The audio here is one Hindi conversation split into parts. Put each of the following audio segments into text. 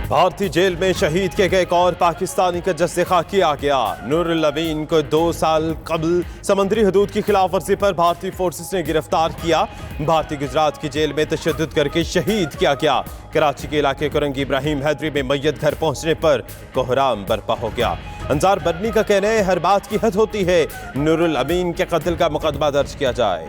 भारतीय जेल में शहीद के एक और पाकिस्तानी का जस्सा किया गया। नूरुल अमीन को 2 साल कबल समंदरी हदूद की खिलाफ वर्जी पर भारतीय फोर्सेस ने गिरफ्तार किया। भारतीय गुजरात की जेल में तशद्दुद करके शहीद किया गया। कराची के इलाके कुरंगी इब्राहिम हैदरी में मैयत घर पहुंचने पर कोहराम बर्पा हो गया। अंजार बरनी का कहना है हर बात की हद होती है, नूरुल अमीन के कत्ल का मुकदमा दर्ज किया जाए।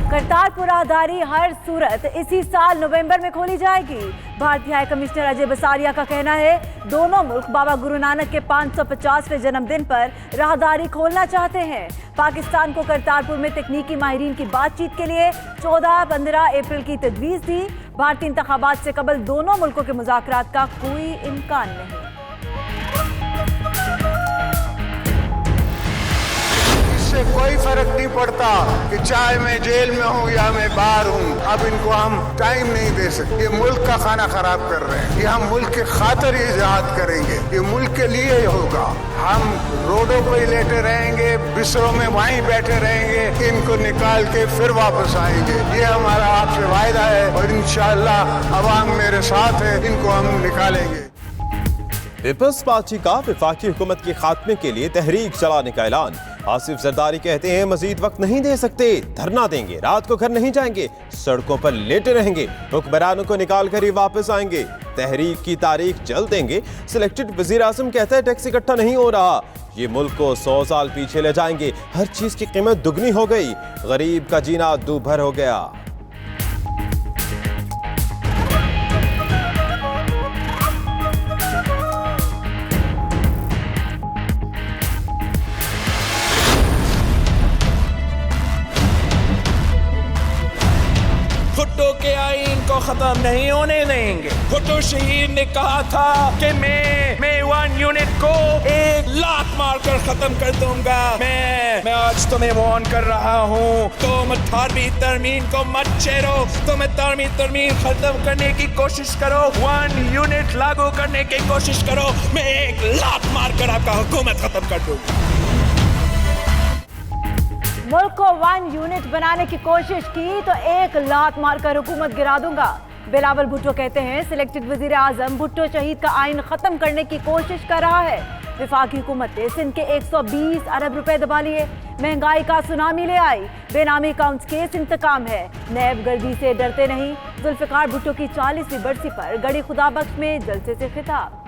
करतारपुर राहदारी हर सूरत इसी साल नवंबर में खोली जाएगी। भारतीय हाई कमिश्नर अजय बसारिया का कहना है दोनों मुल्क बाबा गुरु नानक के 550वें जन्मदिन पर राहदारी खोलना चाहते हैं। पाकिस्तान को करतारपुर में तकनीकी माहिरीन की बातचीत के लिए 14-15 अप्रैल की तजवीज़ दी। भारतीय इंतखाबात से कबल दोनों मुल्कों के मुज़ाकरात का कोई इम्कान नहीं। कोई फर्क नहीं पड़ता कि चाहे मैं जेल में हूँ या मैं बाहर हूँ। अब इनको हम टाइम नहीं दे सकते। ये मुल्क का खाना खराब कर रहे हैं। ये हम मुल्क के खातिर ही जिहाद करेंगे। ये मुल्क के लिए ही होगा। हम रोडों पर ही लेटे रहेंगे, बिस्तरों में वहीं बैठे रहेंगे। इनको निकाल के फिर वापस आएंगे। ये हमारा आपसे वायदा है और इंशाअल्लाह अवाम मेरे साथ है, इनको हम निकालेंगे। पीपल्स पार्टी का वफाकी हुकूमत के खात्मे के लिए तहरीक चलाने का ऐलान। आसिफ जरदारी कहते हैं मजीद वक्त नहीं दे सकते, धरना देंगे, रात को घर नहीं जाएंगे, सड़कों पर लेटे रहेंगे, हुक्मरानों को निकाल कर ही वापस आएंगे, तहरीक की तारीख जल्द देंगे। सिलेक्टेड वजीर आजम कहता है टैक्स इकट्ठा नहीं हो रहा, ये मुल्क को 100 साल पीछे ले जाएंगे, हर चीज की कीमत दुगनी हो गई, गरीब का जीना दूभर हो गया। भुट्टो के आईन को खत्म नहीं होने देंगे। भुट्टो शहीद ने कहा था कि मैं 1 यूनिट को 1 लात मारकर खत्म कर दूंगा। मैं आज तुम्हें वार्न कर रहा हूँ, तुम 18वीं तरमीम को मत छेड़ो। तुम 18वीं तरमीम खत्म करने की कोशिश करो, 1 यूनिट लागू करने की कोशिश करो। मैं 1 लात मारकर आपका हुकूमत खत्म कर दूंगा। मुल्क को 1 यूनिट बनाने की कोशिश की तो 1 लात मारकर हुकूमत गिरा दूंगा। बिलावल भुट्टो कहते हैं सिलेक्टेड वजीर आजम भुट्टो शहीद का आइन खत्म करने की कोशिश कर रहा है। वफाकी हुकूमत ने सिंध के 120 अरब रुपए दबा लिए, महंगाई का सुनामी ले आई, बेनामी अकाउंट्स केस इंतकाम है, नैब गर्दी से डरते नहीं। जुल्फिकार भुट्टो की 40वीं बरसी पर गड़ी खुदाबख्श में जलसे से खिताब।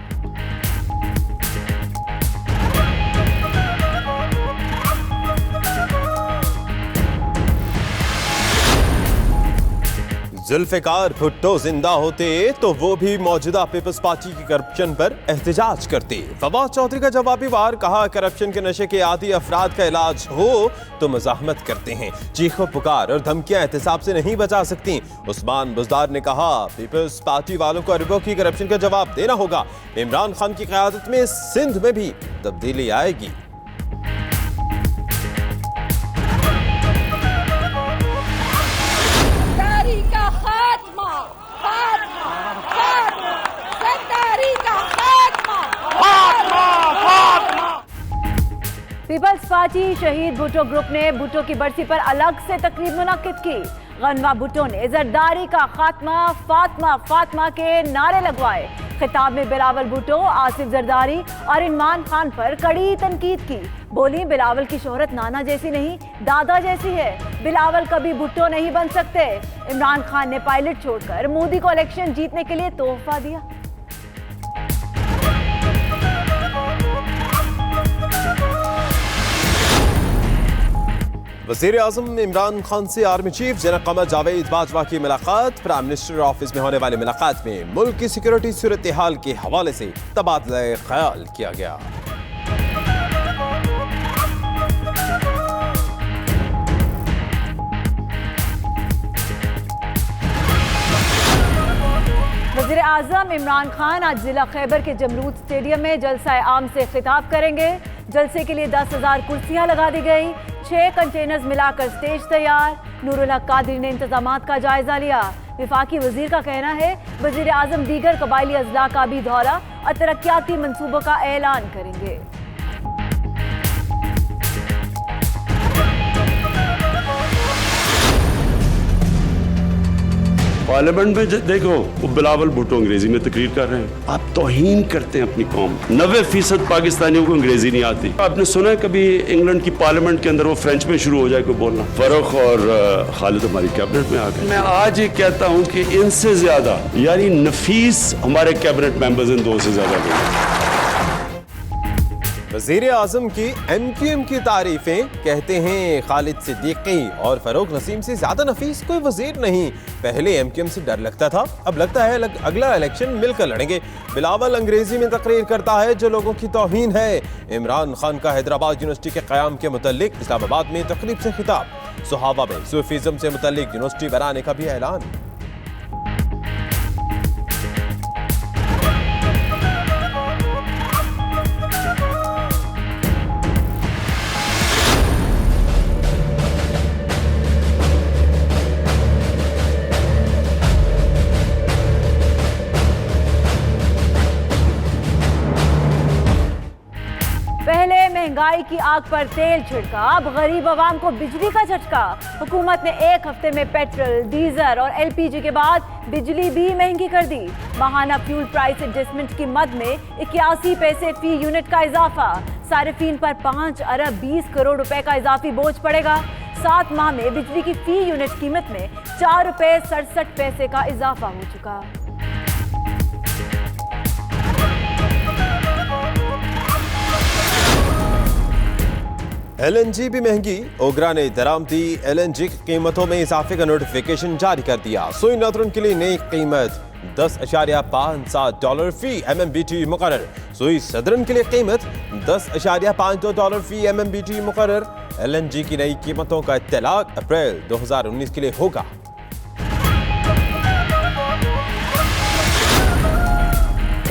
जुल्फिकार भुट्टो जिंदा होते तो वो भी मौजूदा पीपल्स पार्टी की करप्शन पर एहतजाज करते। फवाद चौधरी का जवाबी वार, कहा करप्शन के नशे के आदी अफराद का इलाज हो तो मज़ाहमत करते हैं, चीखो पुकार और धमकियां एहतसाब से नहीं बचा सकती। उस्मान बुजदार ने कहा पीपल्स पार्टी वालों को अरबों की करप्शन का जवाब देना होगा। इमरान खान की क़यादत में सिंध में भी तब्दीली आएगी। पीपल्स पार्टी शहीद भुट्टो ग्रुप ने भुट्टो की बरसी पर अलग से तकरीब मुनक्किद की। गनवा भुट्टो ने जरदारी का खात्मा, फातमा फातमा के नारे लगवाए। खिताब में बिलावल भुट्टो, आसिफ जरदारी और इमरान खान पर कड़ी तनकीद की। बोली बिलावल की शोहरत नाना जैसी नहीं दादा जैसी है, बिलावल कभी भुट्टो नहीं बन सकते। इमरान खान ने पायलट छोड़कर मोदी को इलेक्शन जीतने के लिए तोहफा दिया। वज़ीर आज़म इमरान खान से army chief general Qamar Javed Bajwa की मुलाकात। प्राइम मिनिस्टर ऑफिस में होने वाली मुलाकात में मुल्क की सिक्योरिटी सूरत हाल के हवाले से तबादला ख्याल किया गया। वज़ीर आज़म इमरान खान आज जिला खैबर के जमरूद स्टेडियम में जलसा आम से खिताब करेंगे। जलसे के लिए 10,000 कुर्सियां लगा दी गई, 6 कंटेनर्स मिलाकर स्टेज तैयार। नूरुल हक कादरी ने इंतजामात का जायजा लिया। वफाकी वजीर का कहना है वजीर आजम दीगर कबायली अजला का भी दौरा और तरक्याती मंसूबों का ऐलान करेंगे। पार्लियामेंट में देखो वो बिलावल भुट्टो अंग्रेजी में तकरीर कर रहे हैं। आप तौहीन करते हैं अपनी कौम। 90% पाकिस्तानियों को अंग्रेजी नहीं आती। आपने सुना है कभी इंग्लैंड की पार्लियामेंट के अंदर वो फ्रेंच में शुरू हो जाए कोई बोलना? फरूख और खालिद हमारी कैबिनेट में आ गए। मैं आज ये कहता हूँ कि इनसे ज्यादा यानी नफीस हमारे कैबिनेट मेंबर्स इन दो से ज्यादा हैं। वजीर आजम की MQM की तारीफें, कहते हैं खालिद सिद्दीकी और फरूक नसीम से ज्यादा नफीस कोई वजीर नहीं। पहले MQM से डर लगता था, अब लगता है अगला इलेक्शन मिलकर लड़ेंगे। बिलावल अंग्रेजी में तकरीर करता है जो लोगों की तौहीन है। इमरान खान का हैदराबाद यूनिवर्सिटी के क़याम के मुतल्लिक इस्लामाबाद में तकरीब से खिताब। सुहावा में सूफीज़म से मुतल्लिक यूनिवर्सिटी बनाने का भी ऐलान। महंगाई की आग पर तेल छिड़का, अब गरीब आवाम को बिजली का झटका। हुकूमत ने एक हफ्ते में पेट्रोल, डीजल और LPG के बाद बिजली भी महंगी कर दी। माहाना फ्यूल प्राइस एडजस्टमेंट की मद में 81 पैसे फी यूनिट का इजाफा। सारिफीन पर 5 अरब 20 करोड़ रुपए का इजाफी बोझ पड़ेगा। 7 माह में बिजली की फी यूनिट कीमत में 4 रुपए 67 पैसे का इजाफा हो चुका। LNG भी महंगी। ओगरा ने दरामदी LNG की कीमतों में इजाफे का नोटिफिकेशन जारी कर दिया। सुई नतरुन के लिए नई कीमत $10.57 फी MMBTU मुकर्रर। सुई सदरन के लिए कीमत $10.52 फी MMBTU मुकर्रर। LNG की नई कीमतों का इत्तलाक अप्रैल 2019 के लिए होगा।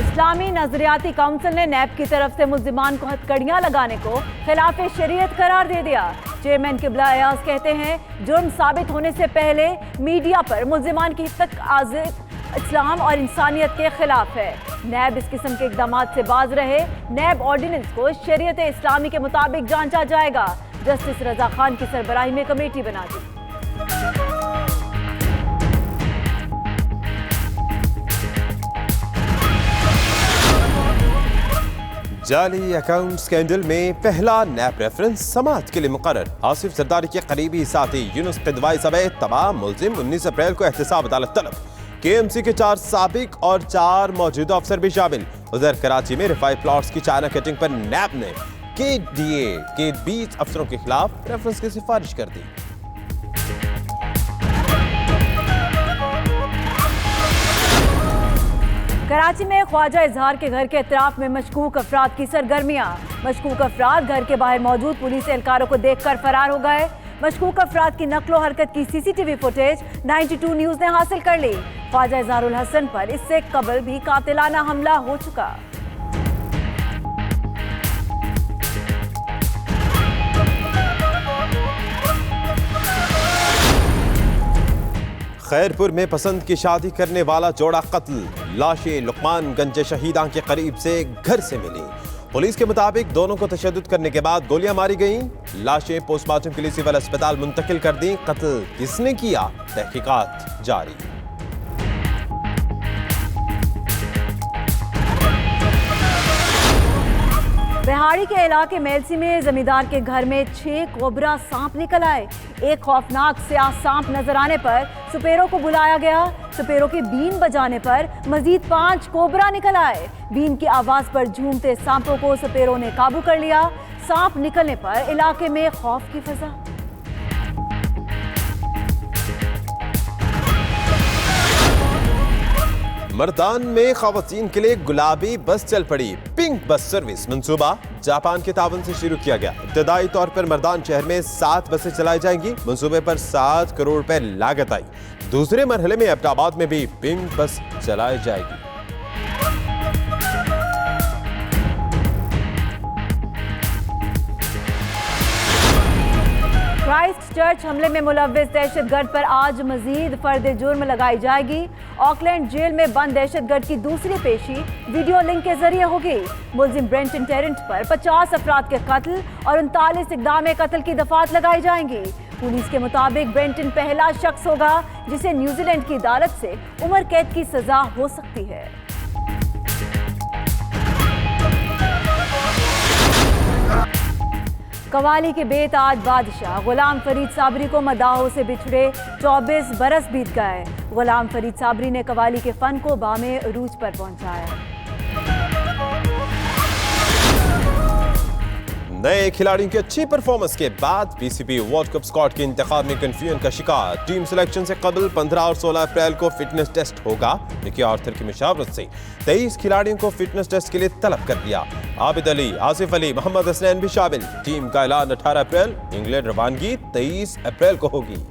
इस्लामी नजरियाती काउंसिल ने नैब की तरफ से मुल्जिमान को हथकड़ियां लगाने को खिलाफ शरीयत करार दे दिया। चेयरमैन किबला अयाज कहते हैं जुर्म साबित होने से पहले मीडिया पर मुल्जिमान की तक आज़िद इस्लाम और इंसानियत के खिलाफ है। नैब इस किस्म के इकदाम से बाज रहे। नैब ऑर्डिनेंस को शरीयत इस्लामी के मुताबिक जांचा जाएगा। जस्टिस रजा खान की सरबराही में कमेटी बना दी। जाली अकाउंट स्कैंडल में पहला नैब रेफरेंस समाअत के लिए मुकर्रर। आसिफ जरदारी के करीबी साथी यूनुस किदवाई समेत तमाम मुल्जिम 19 अप्रैल को एहतसाब अदालत तलब। KMC के 4 साबिक और 4 मौजूदा अफसर भी शामिल। उधर कराची में रिफाई प्लॉट्स की चाइना कटिंग पर नैब ने KDA के 20 अफसरों के खिलाफ रेफरेंस की सिफारिश कर दी। कराची में ख्वाजा इजहार के घर के अतराफ में मशकूक अफराद की सरगर्मियां। मशकूक अफराद घर के बाहर मौजूद पुलिस एहलकारों को देखकर फरार हो गए। मशकूक अफराद की नकलो हरकत की CCTV फुटेज 92 न्यूज ने हासिल कर ली। ख्वाजा इजहारुल हसन पर इससे कबल भी कातिलाना हमला हो चुका। खैरपुर में पसंद की शादी करने वाला जोड़ा कत्ल। लाशें लुकमानगंज शहीदां के करीब से घर से मिली। पुलिस के मुताबिक दोनों को तशद्दुद करने के बाद गोलियां मारी गईं। लाशें पोस्टमार्टम के लिए सिविल अस्पताल मुंतकिल कर दी। कत्ल किसने किया, तहकीकात जारी। बिहाड़ी के इलाके मेलसी में जमींदार के घर में 6 कोबरा सांप निकल आए। एक खौफनाक स्याह सांप नजर आने पर सुपेरों को बुलाया गया। सुपेरों के बीन बजाने पर मजीद 5 कोबरा निकल आए। बीन की आवाज पर झूमते सांपों को सुपेरों ने काबू कर लिया। सांप निकलने पर इलाके में खौफ की फजा। मर्दान में खवातीन के लिए गुलाबी बस चल पड़ी। पिंक बस सर्विस मंसूबा जापान के तावन से शुरू किया गया। इब्तदाई तौर पर मर्दान शहर में 7 बसें चलाई जाएंगी। मंसूबे पर 7 करोड़ रुपए लागत आई। दूसरे मरहले में एबटाबाद में भी पिंक बस चलाई जाएगी। क्राइस्ट चर्च हमले में मुलव्विस दहशतगर्द पर आज मजीद फर्द जुर्म लगाई जाएगी। ऑकलैंड जेल में बंद दहशतगर्द की दूसरी पेशी वीडियो लिंक के जरिए होगी। मुलजिम ब्रेंटन टेरेंट पर 50 अफराद के कत्ल और 39 इक़दाम कत्ल की दफात लगाई जाएंगी। पुलिस के मुताबिक ब्रेंटन पहला शख्स होगा जिसे न्यूजीलैंड की अदालत से उम्र कैद की सजा हो सकती है। कवाली के बेताज बादशाह गुलाम फरीद साबरी को मदाहों से बिछड़े 24 बरस बीत गए। गुलाम फरीद साबरी ने कवाली के फन को बामे अरूज पर पहुंचाया। नए खिलाड़ियों की अच्छी परफॉर्मेंस के बाद पीसीबी वर्ल्ड कप स्क्वाड के इंतखाब में कंफ्यूजन का शिकार। टीम सिलेक्शन से कबल 15 और 16 अप्रैल को फिटनेस टेस्ट होगा। निकी आर्थर की मशावरत से 23 खिलाड़ियों को फिटनेस टेस्ट के लिए तलब कर दिया। आबिद अली, आसिफ अली, मोहम्मद हसनैन भी शामिल। टीम का ऐलान 18 अप्रैल, इंग्लैंड रवानगी 23 अप्रैल को होगी।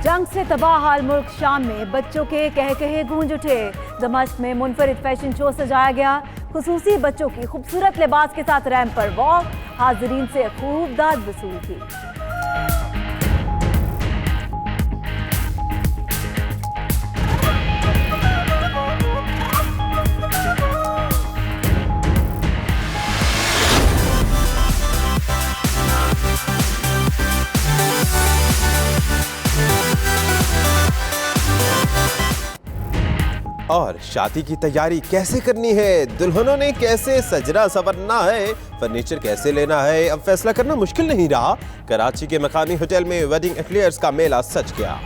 जंग से तबाह हाल मुल्क शाम में बच्चों के कहे गूंज उठे। दमश्क में मुनफरिद फैशन शो सजाया गया। खुसूसी बच्चों की खूबसूरत लिबास के साथ रैंप पर वॉक, हाजरीन से खूब दाद वसूल की। और शादी की तैयारी कैसे करनी है, दुल्हनों ने कैसे सजना संवरना है, फर्नीचर कैसे लेना है, अब फैसला करना मुश्किल नहीं रहा। कराची के मकामी होटल में वेडिंग एक्लेयर्स का मेला सज गया।